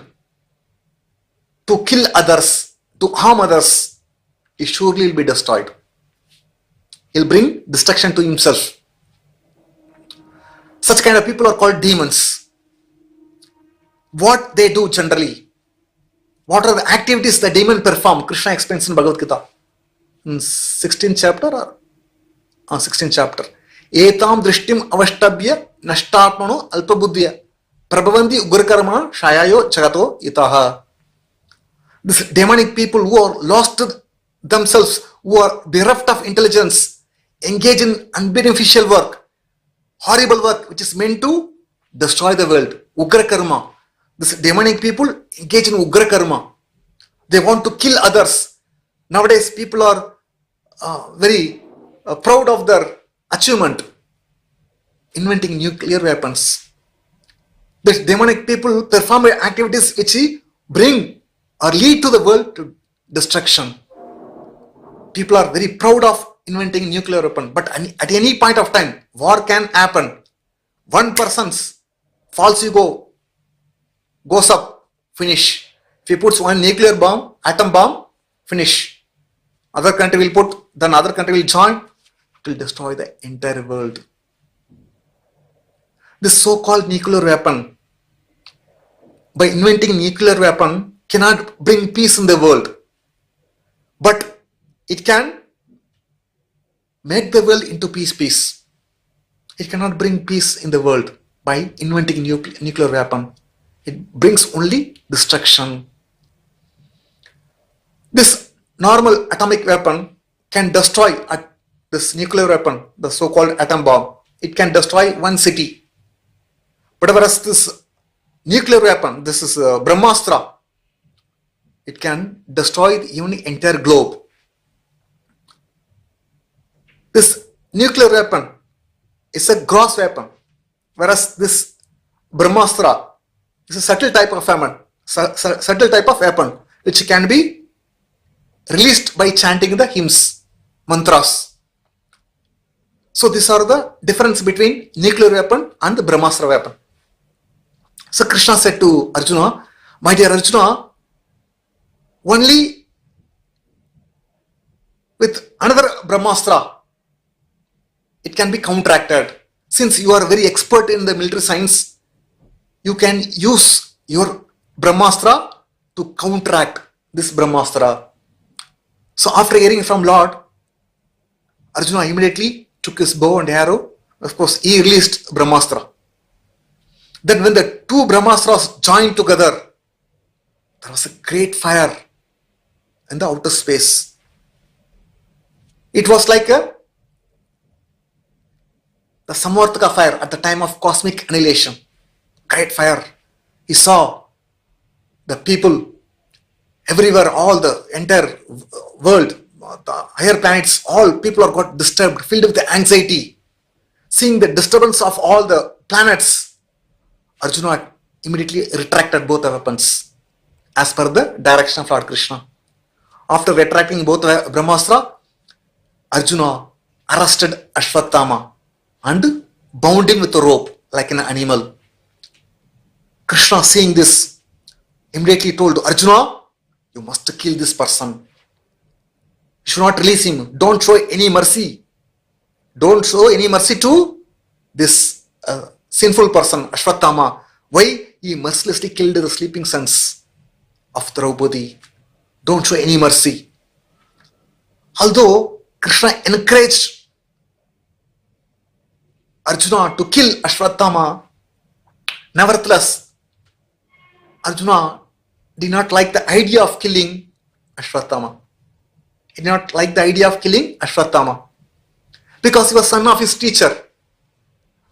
to kill others, to harm others, he surely will be destroyed. He'll bring destruction to himself. Such kind of people are called demons. What they do generally, what are the activities the demon perform? Krishna explains in Bhagavad Gita, in 16th chapter or 16th chapter. Etam drishtim avashtabhya nashtatmano alpabuddhya prabhavanti ugrakarma shayayo jagato itaha. These demonic people who are lost themselves, who are bereft of intelligence, engage in unbeneficial work, horrible work which is meant to destroy the world. Ugra karma. These demonic people engage in ugra karma. They want to kill others. Nowadays people are very proud of their achievement, inventing nuclear weapons. These demonic people perform activities which bring or lead to the world to destruction. People are very proud of inventing nuclear weapon, but at any point of time, war can happen. One person's false ego goes up, finish. If he puts one nuclear bomb, atom bomb, finish. Other country will put, then other country will join, it will destroy the entire world. This so-called nuclear weapon, by inventing nuclear weapon, cannot bring peace in the world, but it can make the world into peace. It cannot bring peace in the world by inventing nuclear weapon. It brings only destruction. This normal atomic weapon can destroy this nuclear weapon, the so-called atom bomb. It can destroy one city. But whereas this nuclear weapon, this is Brahmastra, it can destroy even the entire globe. This nuclear weapon is a gross weapon, whereas this Brahmastra is a subtle type of weapon, which can be released by chanting the hymns, mantras. So these are the difference between nuclear weapon and the Brahmastra weapon. So Krishna said to Arjuna, my dear Arjuna, only with another Brahmastra it can be counteracted. Since you are very expert in the military science, you can use your Brahmastra to counteract this Brahmastra. So after hearing from Lord, Arjuna immediately took his bow and arrow. Of course, he released Brahmastra. Then when the two Brahmastras joined together, there was a great fire in the outer space. It was like the Samvartaka fire at the time of cosmic annihilation. Great fire. He saw the people everywhere, all the entire world, the higher planets, all people are got disturbed, filled with the anxiety. Seeing the disturbance of all the planets, Arjuna immediately retracted both the weapons as per the direction of Lord Krishna. After retracting both Brahmastra, Arjuna arrested Ashwatthama and bound him with a rope like an animal. Krishna, seeing this, immediately told Arjuna, you must kill this person. You should not release him. Don't show any mercy. Don't show any mercy to this sinful person, Ashwatthama. Why? He mercilessly killed the sleeping sons of Draupadi. Don't show any mercy. Although Krishna encouraged Arjuna to kill Ashwatthama, nevertheless, Arjuna did not like the idea of killing Ashwatthama. He did not like the idea of killing Ashwatthama because he was son of his teacher.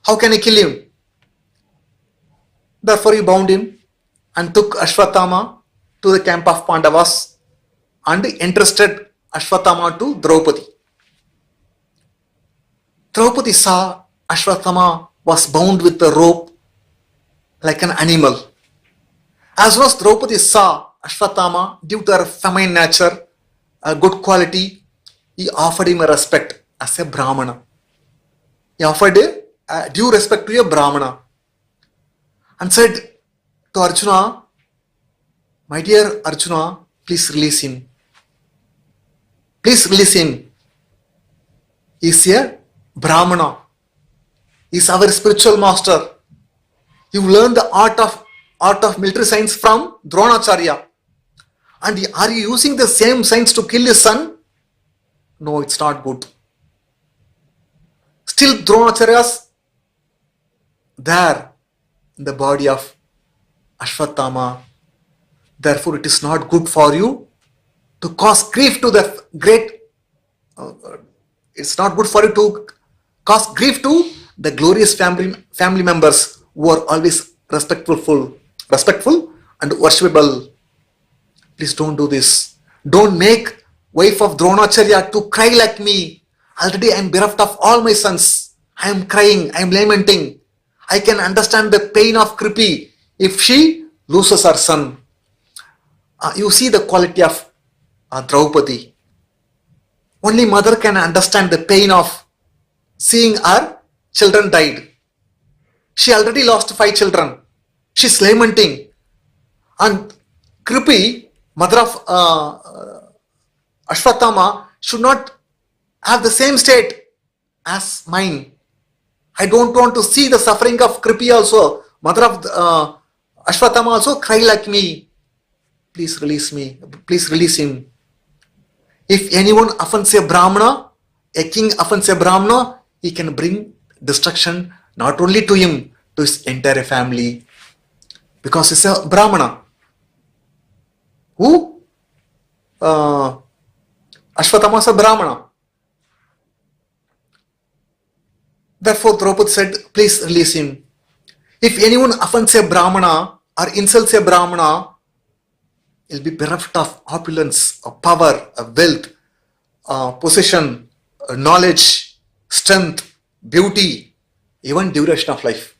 How can he kill him? Therefore, he bound him and took Ashwatthama to the camp of Pandavas and entrusted Ashwatthama to Draupadi. Draupadi saw Ashwatthama was bound with a rope like an animal. As well as Draupadi saw Ashwatthama, due to her feminine nature, a good quality, he offered him a respect as a Brahmana. He offered a due respect to a Brahmana and said to Arjuna, my dear Arjuna, please release him. Please release him. He is a Brahmana. He is our spiritual master. You learned the art of military science from Dronacharya. And are you using the same science to kill his son? No, it's not good. Still Dronacharya's there in the body of Ashwatthama. Therefore, it is not good for you to cause grief to the great. It's not good for you to cause grief to the glorious family members who are always respectful and worshipable. Please don't do this. Don't make wife of Dronacharya to cry like me. Already I am bereft of all my sons. I am crying, I am lamenting. I can understand the pain of Kripi if she loses her son. You see the quality of Draupadi. Only mother can understand the pain of seeing her children died. She already lost 5 children. She's lamenting. And Kripi, mother of Ashwatthama, should not have the same state as mine. I don't want to see the suffering of Kripi also. Mother of Ashwatthama also cry like me. Please release me. Please release him. If anyone offends a Brahmana, a king offends a Brahmana, he can bring destruction not only to him, to his entire family. Because he's a Brahmana. Who? Ashwatthama is a Brahmana. Therefore, Draupadi said, please release him. If anyone offends a Brahmana or insults a Brahmana, he'll be bereft of opulence, of power, of wealth, possession, knowledge, strength, beauty, even duration of life.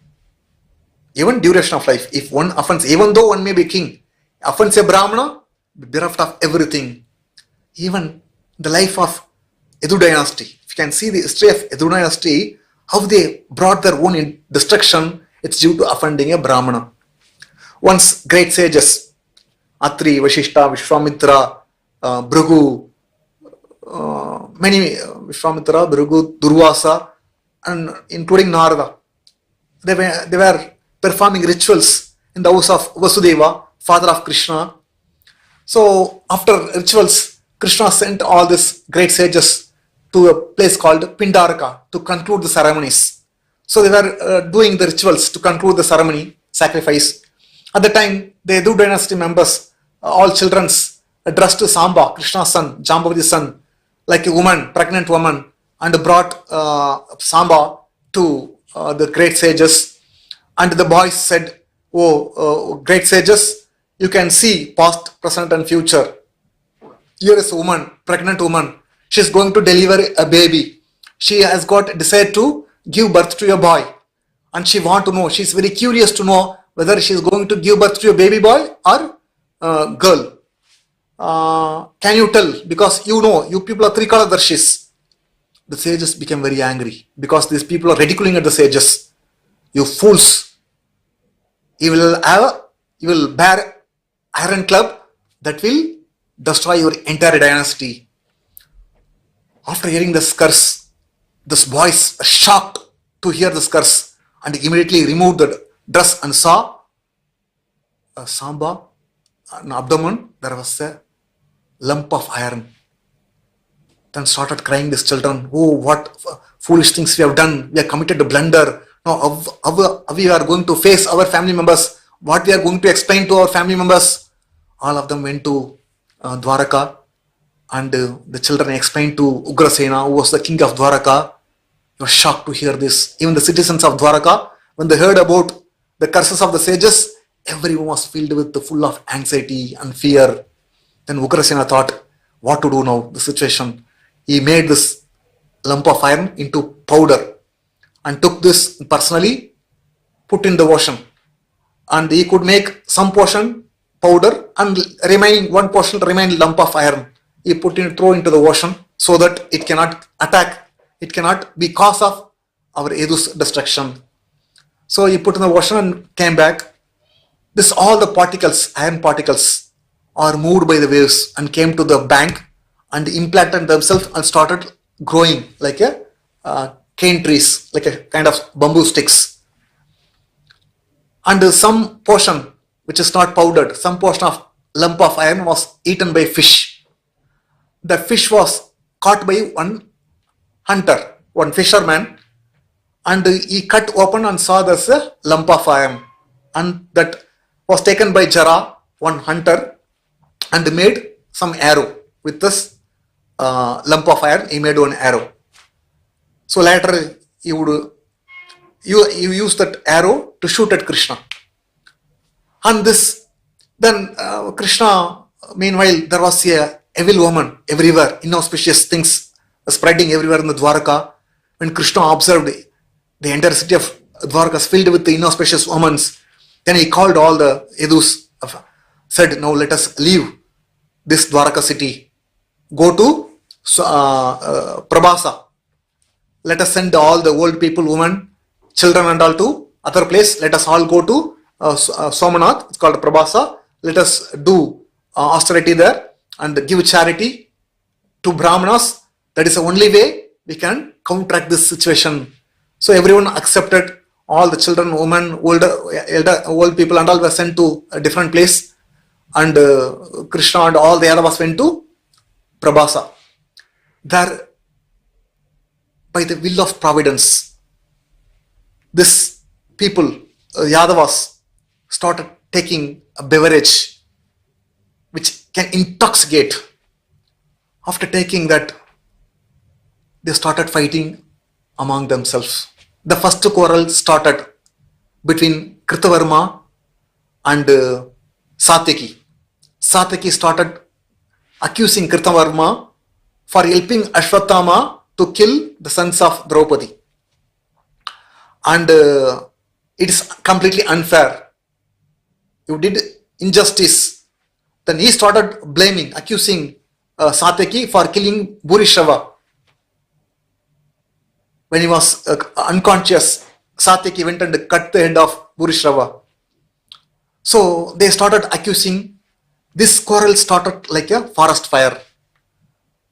Even duration of life. If one offends, even though one may be king, offends a Brahmana, be bereft of everything. Even the life of Yadu dynasty. If you can see the history of Yadu dynasty, how they brought their own destruction, it's due to offending a Brahmana. Once great sages, Atri, Vashishta, Vishwamitra, Bhrigu, many Vishwamitra, Bhrigu, Durvasa, and including Narada, they were performing rituals in the house of Vasudeva, father of Krishna. So after rituals, Krishna sent all these great sages to a place called Pindaraka to conclude the ceremonies. So they were doing the rituals to conclude the ceremony, sacrifice. At the time, the Yadu dynasty members, all children, dressed to Samba, Krishna's son, Jambavati's son, like a woman, pregnant woman, and brought Samba to the great sages. And the boys said, oh, great sages, you can see past, present and future. Here is a woman, pregnant woman. She is going to deliver a baby. She has got desire to give birth to a boy. And she wants to know, she is very curious to know whether she is going to give birth to a baby boy or girl. Can you tell? Because you know, you people are Trikaladarshis. The sages became very angry because these people are ridiculing at the sages. You fools. You will bear iron club that will destroy your entire dynasty. After hearing this curse, this boys are shocked to hear this curse and immediately removed the dress and saw a Samba, an abdomen, there was a lump of iron. Then started crying these children, oh, what foolish things we have done, we have committed a blunder. Now how we are going to face our family members, what we are going to explain to our family members. All of them went to Dwaraka, and the children explained to Ugrasena, who was the king of Dwaraka. He was shocked to hear this. Even the citizens of Dwaraka, when they heard about the curses of the sages, everyone was filled with full of anxiety and fear. Then Ugrasena thought, what to do now, the situation. He made this lump of iron into powder and took this personally, put in the ocean. And he could make some portion powder and remaining one portion remained lump of iron. He throw into the ocean so that it cannot attack, it cannot be cause of our Yadu's destruction. So he put in the ocean and came back. This all the particles, iron particles, are moved by the waves and came to the bank and implanted themselves and started growing like a cane trees, like a kind of bamboo sticks. And some portion which is not powdered, some portion of lump of iron was eaten by fish. The fish was caught by one hunter, one fisherman, and he cut open and saw there's a lump of iron, and that was taken by Jara, one hunter, and made some arrow with this lump of iron. He made one arrow. So later he would use that arrow to shoot at Krishna. And this, then Krishna, meanwhile, there was a evil woman everywhere, inauspicious things spreading everywhere in the Dwaraka. When Krishna observed the entire city of Dwaraka is filled with the inauspicious women, then he called all the Yadus, said, now let us leave this Dwaraka city, go to Prabhasa. Let us send all the old people, women, children and all to other place. Let us all go to Somanath. It's called Prabhasa. Let us do austerity there and give charity to Brahmanas. That is the only way we can counteract this situation. So everyone accepted. All the children, women, old people and all were sent to a different place. And Krishna and all the Yadavas went to Prabhasa. There, by the will of providence, this people, Yadavas, started taking a beverage which can intoxicate. After taking that, they started fighting among themselves. The first quarrel started between Kritavarma and Satyaki. Satyaki started accusing Kritavarma for helping Ashwatthama to kill the sons of Draupadi. And it is completely unfair. You did injustice. Then he started blaming, accusing Satyaki for killing Bhurishrava. When he was unconscious, Satyaki went and cut the head of Bhurishrava. So they started accusing. This quarrel started like a forest fire.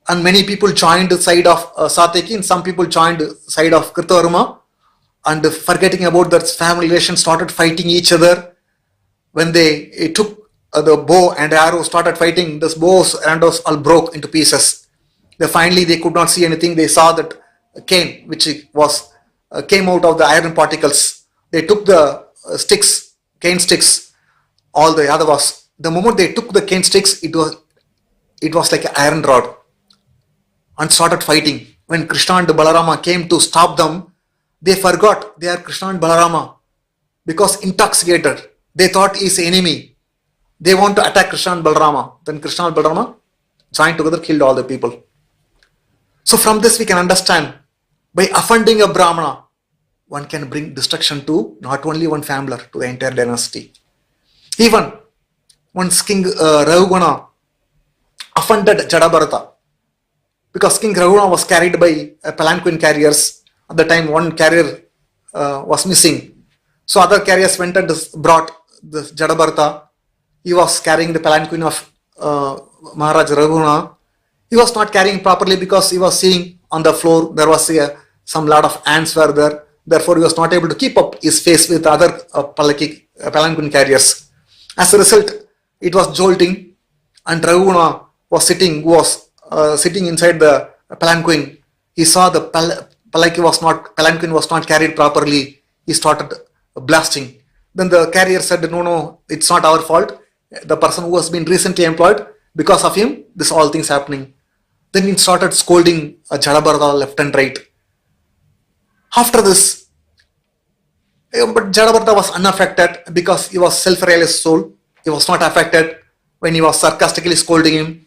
And many people joined the side of Satyaki and some people joined the side of Kritavarma. And forgetting about their family relations, started fighting each other. When they took the bow and arrow, started fighting, this bows and arrows all broke into pieces. Finally they could not see anything. They saw that cane which was came out of the iron particles. They took the sticks, cane sticks, all the Yadavas. The moment they took the cane sticks, it was like an iron rod, and started fighting. When Krishna and Balarama came to stop them, they forgot they are Krishna and Balarama because intoxicated. They thought he is enemy. They want to attack Krishna and Balarama. Then Krishna and Balarama joined together, killed all the people. So from this we can understand, by offending a Brahmana, one can bring destruction to not only one family, to the entire dynasty. Even once King Raghugana offended Jadabharata, because King Raghugana was carried by palanquin carriers. At the time one carrier was missing. So other carriers went and brought the Jadabharata. He was carrying the palanquin of Maharaj Raghugana. He was not carrying properly because he was seeing on the floor there was some lot of ants were there. Therefore, he was not able to keep up his face with other palanquin carriers. As a result, it was jolting, and Raghugana was sitting inside the palanquin. He saw the palanquin was not carried properly. He started blasting. Then the carrier said, no, it's not our fault. The person who has been recently employed, because of him, this all things happening. Then he started scolding Jadabharata left and right. After this, but Jadabharata was unaffected because he was self-realized soul. He was not affected when he was sarcastically scolding him.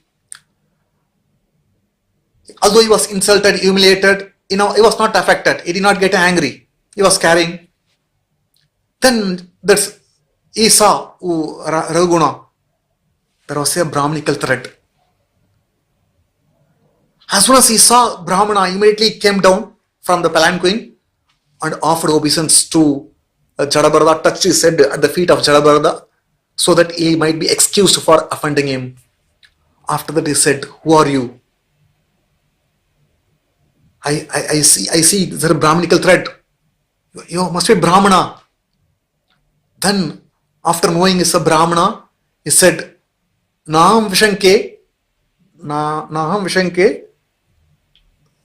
Although he was insulted, humiliated, he was not affected. He did not get angry. He was carrying. Then he saw Raghugana. There was a Brahmanical thread. As soon as he saw Brahmana, immediately came down from the palanquin and offered obeisance to Jadabharata, touched his head at the feet of Jadabharata so that he might be excused for offending him. After that he said, who are you? I see there is a Brahmanical thread. You must be Brahmana. Then after knowing is a Brahmana, he said, Naham Vishanke.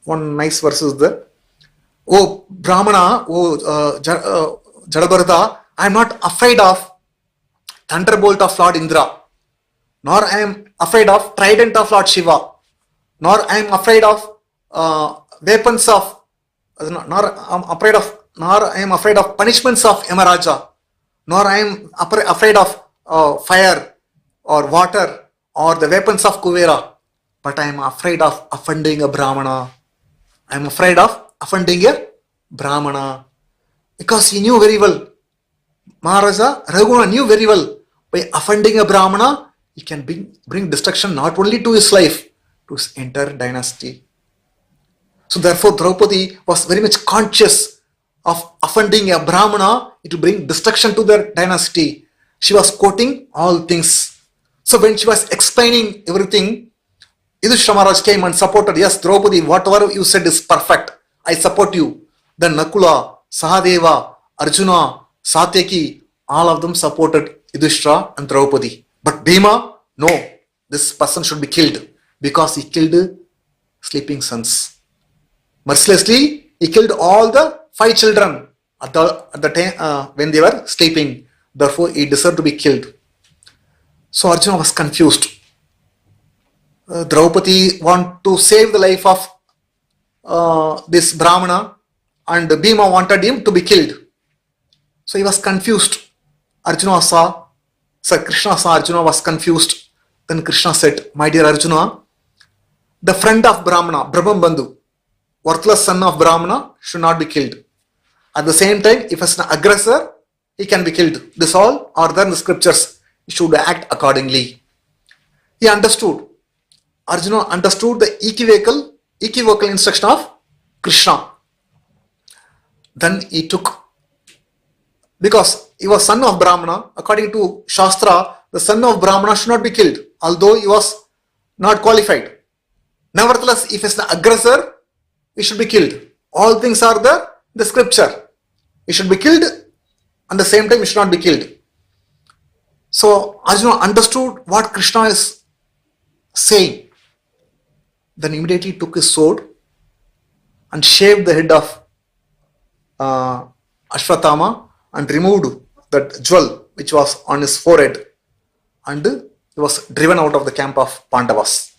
One nice verse is there. Oh Brahmana, Jadabharata, I am not afraid of thunderbolt of Lord Indra, nor I am afraid of trident of Lord Shiva, nor I am afraid of weapons of, nor I am afraid of punishments of Yamaraja, nor I am afraid of fire or water or the weapons of Kuvera, but I am afraid of offending a Brahmana. I am afraid of offending a Brahmana. Because he knew very well, Maharaja Raghugana knew very well, by offending a Brahmana, he can bring destruction not only to his life, to his entire dynasty. So therefore, Draupadi was very much conscious of offending a Brahmana. It will bring destruction to their dynasty. She was quoting all things. So when she was explaining everything, Yudhishthira Maharaj came and supported. Yes, Draupadi, whatever you said is perfect. I support you. Then Nakula, Sahadeva, Arjuna, Satyaki, all of them supported Yudhishthira and Draupadi. But Bhima, no, this person should be killed because he killed sleeping sons. Mercilessly, he killed all the 5 children at the time when they were sleeping. Therefore, he deserved to be killed. So Arjuna was confused. Draupadi wanted to save the life of this Brahmana, and Bhima wanted him to be killed. So he was confused. Krishna saw Arjuna was confused. Then Krishna said, my dear Arjuna, the friend of Brahmana, Brahman Bandhu, worthless son of Brahmana, should not be killed. At the same time, if it's an aggressor, he can be killed. This all are there in the scriptures. He should act accordingly. He understood. Arjuna understood the equivocal instruction of Krishna. Then he took, because he was son of Brahmana, according to Shastra, the son of Brahmana should not be killed, although he was not qualified. Nevertheless, if it's an aggressor, he should be killed. All things are there in the scripture. He should be killed, at the same time he should not be killed. So Arjuna understood what Krishna is saying. Then immediately took his sword and shaved the head of Ashwatthama and removed that jewel which was on his forehead, and he was driven out of the camp of Pandavas.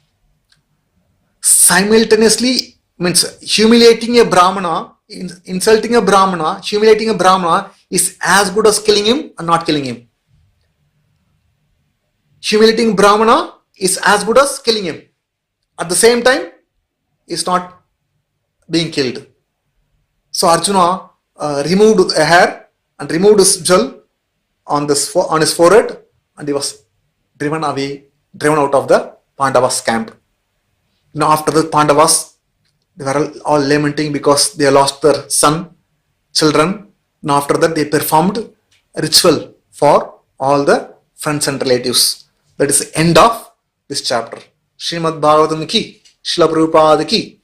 Simultaneously, means humiliating a Brahmana, insulting a Brahmana, humiliating a Brahmana is as good as killing him and not killing him. Humiliating Brahmana is as good as killing him. At the same time, he is not being killed. So Arjuna removed a hair and removed his jewel on his forehead, and he was driven out of the Pandavas camp. Now after the Pandavas, they were all lamenting because they lost their children. Now after that, they performed a ritual for all the friends and relatives. That is the end of this chapter. Srimad Bhagavatam ki, Srila Prabhupada ki.